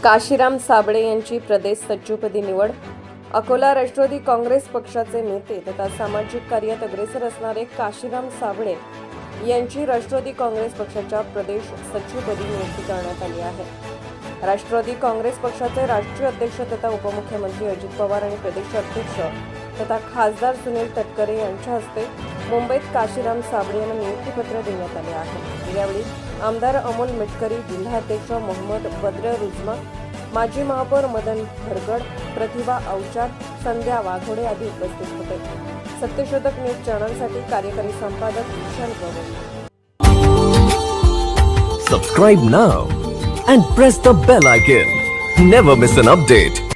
काशीराम साबळे यांची प्रदेश सचिवपदी निवड. अकोला राष्ट्रवादी काँग्रेस पक्षाचे नेते तथा सामाजिक कार्यात अग्रेसर असणारे काशीराम साबळे यांची राष्ट्रवादी काँग्रेस पक्षाच्या प्रदेश सचिवपदी नियुक्ती करण्यात आली आहे. राष्ट्रवादी काँग्रेस पक्षाचे राष्ट्रीय अध्यक्ष तथा उपमुख्यमंत्री अजित पवार आणि प्रदेश अध्यक्ष तथा खासदार सुनील तटकरे यांच्या हस्ते मुंबईत काशीराम साबळे यांना नियुक्तीपत्र देण्यात आले आहे. यावेळी आमदार अमोल मिटकरी, जिल्हाध्यक्ष मोहम्मद बद्र रुजमा, माजी महापौर मदन भरगड, प्रतिभा अवचार, संध्या वाघोडे आदी उपस्थित होते. सत्यशोधक न्यूज चॅनलसाठी कार्यकारी संपादक ईशान गवळी. Subscribe now and press the bell icon. Never miss an update.